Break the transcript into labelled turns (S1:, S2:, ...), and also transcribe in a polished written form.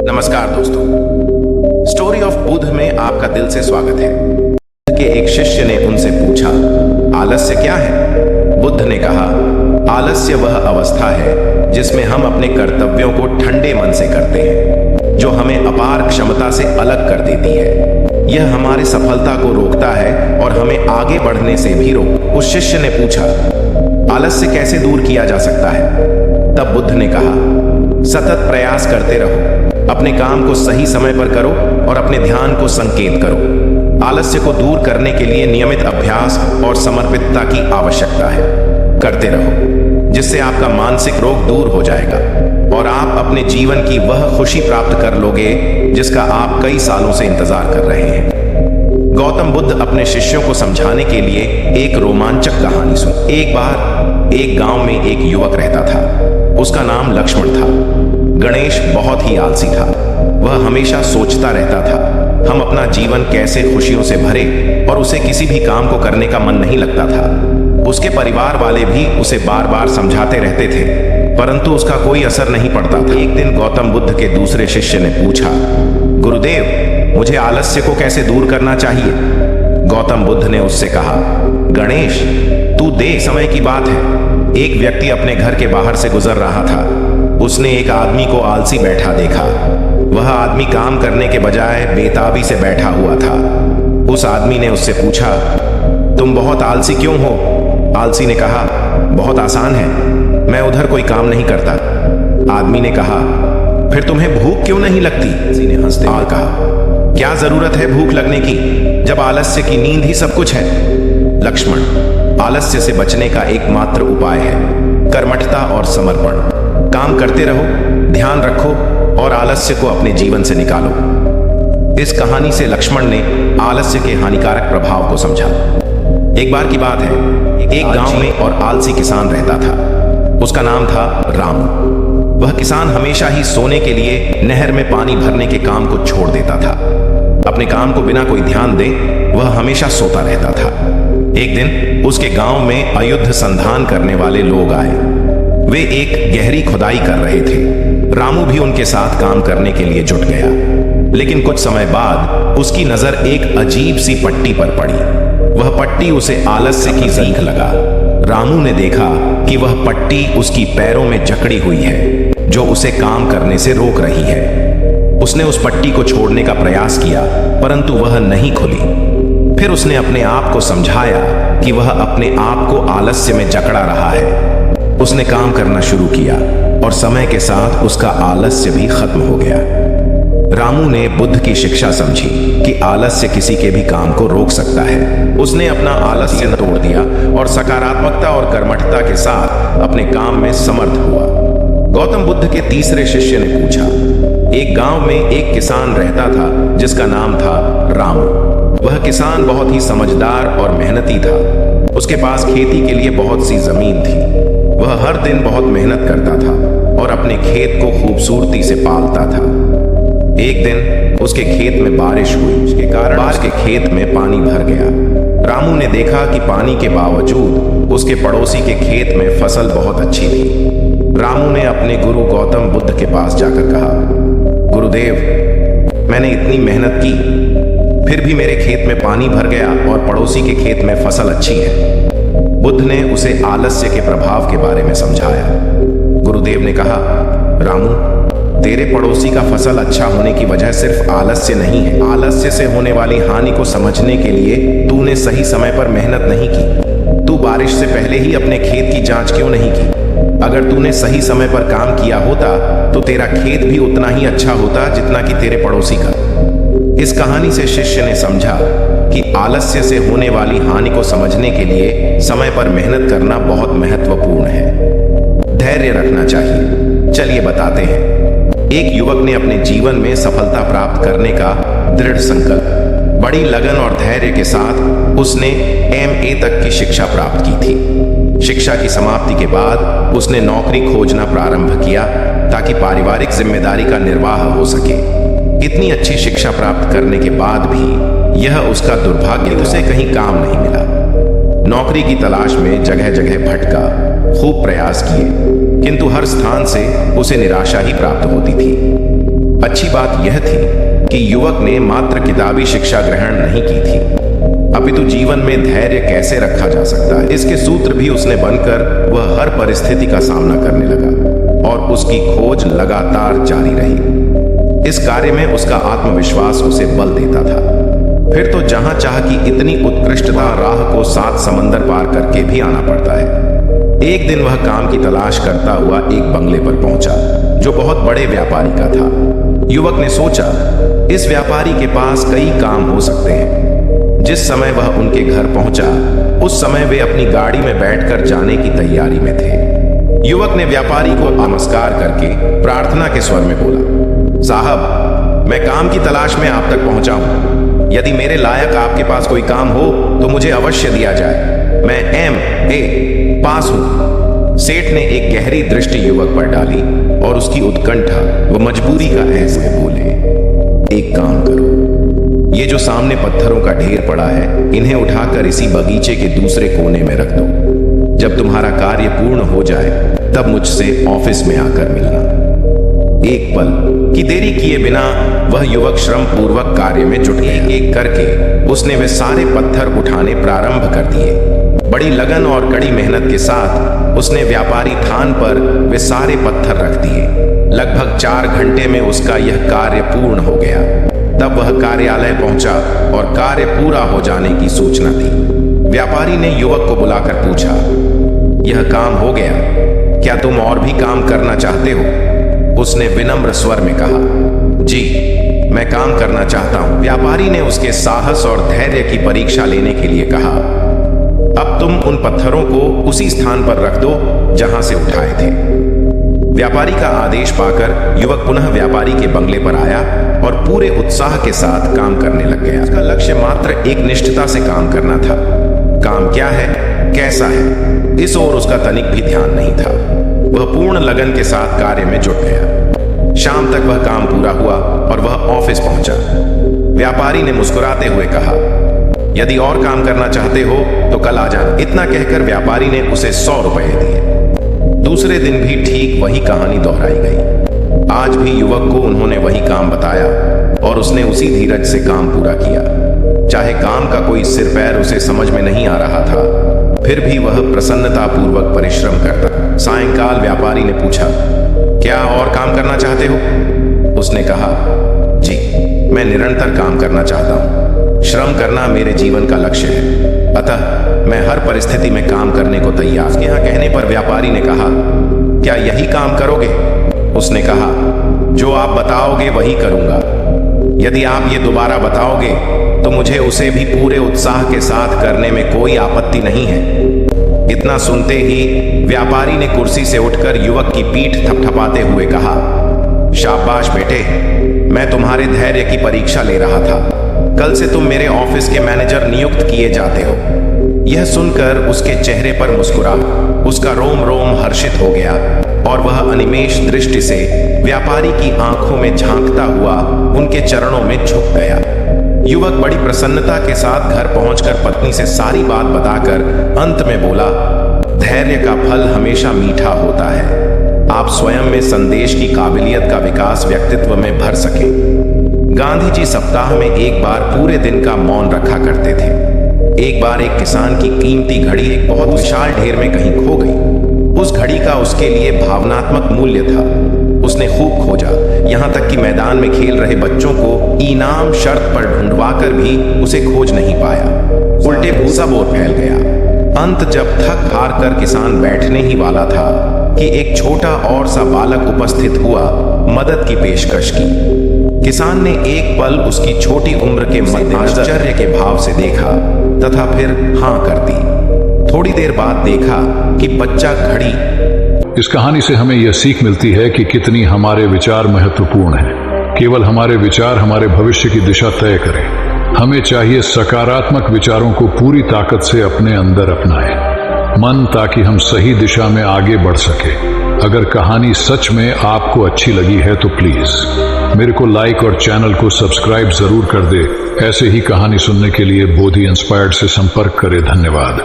S1: नमस्कार दोस्तों, story of Buddha में आपका दिल से स्वागत है। बुद्ध के एक शिष्य ने उनसे पूछा, आलस्य क्या है? बुद्ध ने कहा, आलस्य वह अवस्था है जिसमें हम अपने कर्तव्यों को ठंडे मन से करते हैं, जो हमें अपार क्षमता से अलग कर देती है। यह हमारी सफलता को रोकता है और हमें आगे बढ़ने से भी रोक। उस शिष्य ने पूछा, आलस्य कैसे दूर किया जा सकता है? तब बुद्ध ने कहा, सतत प्रयास करते रहो, अपने काम को सही समय पर करो और अपने ध्यान को संकेत करो। आलस्य को दूर करने के लिए नियमित अभ्यास और समर्पितता की आवश्यकता है। करते रहो, जिससे आपका मानसिक रोग दूर हो जाएगा और आप अपने जीवन की वह खुशी प्राप्त कर लोगे जिसका आप कई सालों से इंतजार कर रहे हैं। गौतम बुद्ध अपने शिष्यों को समझाने के लिए एक रोमांचक कहानी सुन। एक बार एक गांव में एक युवक रहता था। उसका नाम लक्ष्मण था। गणेश बहुत ही आलसी था। वह हमेशा सोचता रहता था, हम अपना जीवन कैसे खुशियों से भरे, और उसे किसी भी काम को करने का मन नहीं लगता था। उसके परिवार वाले भी उसे बार बार समझाते रहते थे, परंतु उसका कोई असर नहीं पड़ता था। एक दिन गौतम बुद्ध के दूसरे शिष्य ने पूछा, गुरुदेव, मुझे आलस्य को कैसे दूर करना चाहिए? गौतम बुद्ध ने उससे कहा, गणेश, तू देख, समय की बात है। एक व्यक्ति अपने घर के बाहर से गुजर रहा था। उसने एक आदमी को आलसी बैठा देखा। वह आदमी काम करने के बजाय बेताबी से बैठा हुआ था। उस आदमी ने उससे पूछा, तुम बहुत आलसी क्यों हो? आलसी ने कहा, बहुत आसान है, मैं उधर कोई काम नहीं करता। आदमी ने कहा, फिर तुम्हें भूख क्यों नहीं लगती? आलसी ने हंसते हुए कहा, क्या जरूरत है भूख लगने की, जब आलस्य की नींद ही सब कुछ है। लक्ष्मण, आलस्य से बचने का एकमात्र उपाय है कर्मठता और समर्पण। काम करते रहो, ध्यान रखो और आलस्य को अपने जीवन से निकालो। इस कहानी से लक्ष्मण ने आलस्य के हानिकारक प्रभाव को समझा। एक बार की बात है, एक गांव में और आलसी किसान रहता था। उसका नाम था रामू। वह किसान हमेशा ही सोने के लिए नहर में पानी भरने के काम को छोड़ देता था। अपने काम को बिना कोई ध्यान दे वह हमेशा सोता रहता था। एक दिन उसके गांव में अयुद्ध संधान करने वाले लोग आए। वे एक गहरी खुदाई कर रहे थे। रामू भी उनके साथ काम करने के लिए जुट गया। लेकिन कुछ समय बाद उसकी नजर एक अजीब सी पट्टी पर पड़ी। वह पट्टी उसे आलस्य की सीख लगा। रामू ने देखा कि वह पट्टी उसकी पैरों में जकड़ी हुई है, जो उसे काम करने से रोक रही है। उसने उस पट्टी को छोड़ने का प्रयास किया, परंतु वह नहीं खुली। फिर उसने अपने आप को समझाया कि वह अपने आप को आलस्य में जकड़ा रहा है। उसने काम करना शुरू किया और समय के साथ उसका आलस्य भी खत्म हो गया। रामू ने बुद्ध की शिक्षा समझी कि आलस्य किसी के भी काम को रोक सकता है। उसने अपना आलस्य तोड़ दिया और सकारात्मकता और कर्मठता के साथ अपने काम में समर्थ हुआ। गौतम बुद्ध के तीसरे शिष्य ने पूछा, एक गांव में एक किसान रहता था जिसका नाम था रामू। वह किसान बहुत ही समझदार और मेहनती था। उसके पास खेती के लिए बहुत सी जमीन थी। वह हर दिन बहुत मेहनत करता था और अपने खेत को खूबसूरती से पालता था। एक दिन उसके खेत में बारिश हुई, जिसके कारण उसके खेत में पानी भर गया। रामू ने देखा कि पानी के बावजूद उसके पड़ोसी के खेत में फसल बहुत अच्छी थी। रामू ने अपने गुरु गौतम बुद्ध के पास जाकर कहा, गुरुदेव, मैंने इतनी मेहनत की, फिर भी मेरे खेत में पानी भर गया और पड़ोसी के खेत में फसल अच्छी है। बुद्ध ने उसे आलस्य के प्रभाव के बारे में समझाया। गुरुदेव ने कहा, रामू, तेरे पड़ोसी का फसल अच्छा होने की वजह सिर्फ आलस्य नहीं है। आलस्य से होने वाली हानि को समझने के लिए तूने सही समय पर मेहनत नहीं की। तू बारिश से पहले ही अपने खेत की जांच क्यों नहीं की? अगर तूने सही समय पर काम किया होता तो तेरा खेत भी उतना ही अच्छा होता जितना कि तेरे पड़ोसी का। इस कहानी से शिष्य ने समझा कि आलस्य से होने वाली हानि को समझने के लिए समय पर मेहनत करना बहुत महत्वपूर्ण है। धैर्य रखना चाहिए। चलिए बताते हैं। एक युवक ने अपने जीवन में सफलता प्राप्त करने का दृढ़ संकल्प, बड़ी लगन और धैर्य के साथ उसने MA तक की शिक्षा प्राप्त की थी। शिक्षा की समाप्ति के बाद उसने नौकरी खोजना प्रारंभ किया ताकि पारिवारिक जिम्मेदारी का निर्वाह हो सके। इतनी अच्छी शिक्षा प्राप्त करने के बाद भी यह उसका दुर्भाग्य, उसे कहीं काम नहीं मिला। नौकरी की तलाश में जगह जगह भटका, खूब प्रयास किए, किंतु हर स्थान से उसे निराशा ही प्राप्त होती थी। अच्छी बात यह थी कि युवक ने मात्र किताबी शिक्षा ग्रहण नहीं की थी, अपितु जीवन में धैर्य कैसे रखा जा सकता है इसके सूत्र भी उसने बनकर वह हर परिस्थिति का सामना करने लगा और उसकी खोज लगातार जारी रही। इस कार्य में उसका आत्मविश्वास उसे बल देता था। फिर तो जहां चाह की इतनी उत्कृष्टता राह को 7 समंदर पार करके भी आना पड़ता है। एक दिन वह काम की तलाश करता हुआ एक बंगले पर पहुंचा जो बहुत बड़े व्यापारी का था। युवक ने सोचा इस व्यापारी के पास कई काम हो सकते हैं। जिस समय वह उनके घर पहुंचा उस समय वे अपनी गाड़ी में बैठकर जाने की तैयारी में थे। युवक ने व्यापारी को नमस्कार करके प्रार्थना के स्वर में बोला, साहब मैं काम की तलाश में आप तक पहुंचा हूं। यदि मेरे लायक आपके पास कोई काम हो तो मुझे अवश्य दिया जाए। मैं MA पास हूं। सेठ ने एक गहरी दृष्टि युवक पर डाली और उसकी उत्कंठा व मजबूरी का एहसास में बोले, एक काम करो, ये जो सामने पत्थरों का ढेर पड़ा है इन्हें उठाकर इसी बगीचे के दूसरे कोने में रख दो। जब तुम्हारा कार्य पूर्ण हो जाए तब मुझसे ऑफिस में आकर मिलना। एक पल की देरी किए बिना वह युवक श्रम पूर्वक कार्य में जुट गया। एक करके उसने वे सारे पत्थर उठाने प्रारंभ कर दिए। बड़ी लगन और कड़ी मेहनत के साथ उसने व्यापारी थान पर वे सारे पत्थर रख दिए। लगभग 4 घंटे में उसका यह कार्य पूर्ण हो गया। तब वह कार्यालय पहुंचा और कार्य पूरा हो जाने की सूचना दी। व्यापारी ने युवक को बुलाकर पूछा, यह काम हो गया, क्या तुम और भी काम करना चाहते हो? उसने विनम्र स्वर में कहा, जी मैं काम करना चाहता हूं। व्यापारी ने उसके साहस और धैर्य की परीक्षा लेने के लिए कहा, अब तुम उन पत्थरों को उसी स्थान पर रख दो जहां से उठाए थे। व्यापारी का आदेश पाकर युवक पुनः व्यापारी के बंगले पर आया और पूरे उत्साह के साथ काम करने लग गया। उसका लक्ष्य मात्र एक निष्ठता से काम करना था। काम क्या है, कैसा है, इस ओर उसका तनिक भी ध्यान नहीं था। वह पूर्ण लगन के साथ कार्य में जुट गया। शाम तक वह काम पूरा हुआ और वह ऑफिस पहुंचा। व्यापारी ने मुस्कुराते हुए कहा, यदि और काम करना चाहते हो तो कल आ जाना। इतना कहकर व्यापारी ने उसे 100 रुपए दिए। दूसरे दिन भी ठीक वही कहानी दोहराई गई। आज भी युवक को उन्होंने वही काम बताया और उसने उसी धीरज से काम पूरा किया। चाहे काम का कोई सिर पैर उसे समझ में नहीं आ रहा था, फिर भी वह प्रसन्नता पूर्वक परिश्रम करता। सायंकाल व्यापारी ने पूछा, क्या और काम करना चाहते हो? उसने कहा, जी मैं निरंतर काम करना चाहता हूं। श्रम करना मेरे जीवन का लक्ष्य है, अतः मैं हर परिस्थिति में काम करने को तैयार। उसके यहाँ कहने पर व्यापारी ने कहा, क्या यही काम करोगे? उसने कहा, जो आप बताओगे वही करूंगा। यदि आप ये दोबारा बताओगे तो मुझे उसे भी पूरे उत्साह के साथ करने में कोई आपत्ति नहीं है। इतना सुनते ही व्यापारी ने कुर्सी से उठकर युवक की पीठ थपथपाते हुए कहा, शाबाश बेटे, मैं तुम्हारे धैर्य की परीक्षा ले रहा था। कल से तुम मेरे ऑफिस के मैनेजर नियुक्त किए जाते हो। यह सुनकर उसके चेहरे पर मुस्कुराहट, उसका रोम रोम हर्षित हो गया और वह अनिमेष दृष्टि से व्यापारी की आंखों में झांकता हुआ उनके चरणों में झुक गया। युवक बड़ी प्रसन्नता के साथ घर पहुंचकर पत्नी से सारी बात बताकर अंत में बोला, धैर्य का फल हमेशा मीठा होता है। आप स्वयं में संदेश की काबिलियत का विकास व्यक्तित्व में भर सके। गांधी जी सप्ताह में एक बार पूरे दिन का मौन रखा करते थे। एक बार एक किसान की कीमती घड़ी एक बहुत विशाल ढेर में कहीं खो गई। उस घड़ी का उसके लिए भावनात्मक मूल्य था। उसने खूब खोजा, यहां तक कि मैदान में खेल रहे बच्चों को इनाम शर्त पर ढूंढवाकर भी उसे खोज नहीं पाया। उल्टे भूसा बोर फैल गया। अंत जब थक हार कर किसान बैठने ही वाला था कि एक छोटा और सा बालक उपस्थित हुआ, मदद की पेशकश की। किसान ने एक पल उसकी छोटी उम्र के मध्य आश्चर्य के भाव से देखा तथा फिर हां कर दी। थोड़ी देर बाद देखा कि बच्चा घड़ी।
S2: इस कहानी से हमें यह सीख मिलती है कि कितनी हमारे विचार महत्वपूर्ण हैं। केवल हमारे विचार हमारे भविष्य की दिशा तय करें। हमें चाहिए सकारात्मक विचारों को पूरी ताकत से अपने अंदर अपनाएं मन, ताकि हम सही दिशा में आगे बढ़ सके। अगर कहानी सच में आपको अच्छी लगी है तो प्लीज मेरे को लाइक और चैनल को सब्सक्राइब जरूर कर दे। ऐसे ही कहानी सुनने के लिए बोधि इंस्पायर्ड से संपर्क करें। धन्यवाद।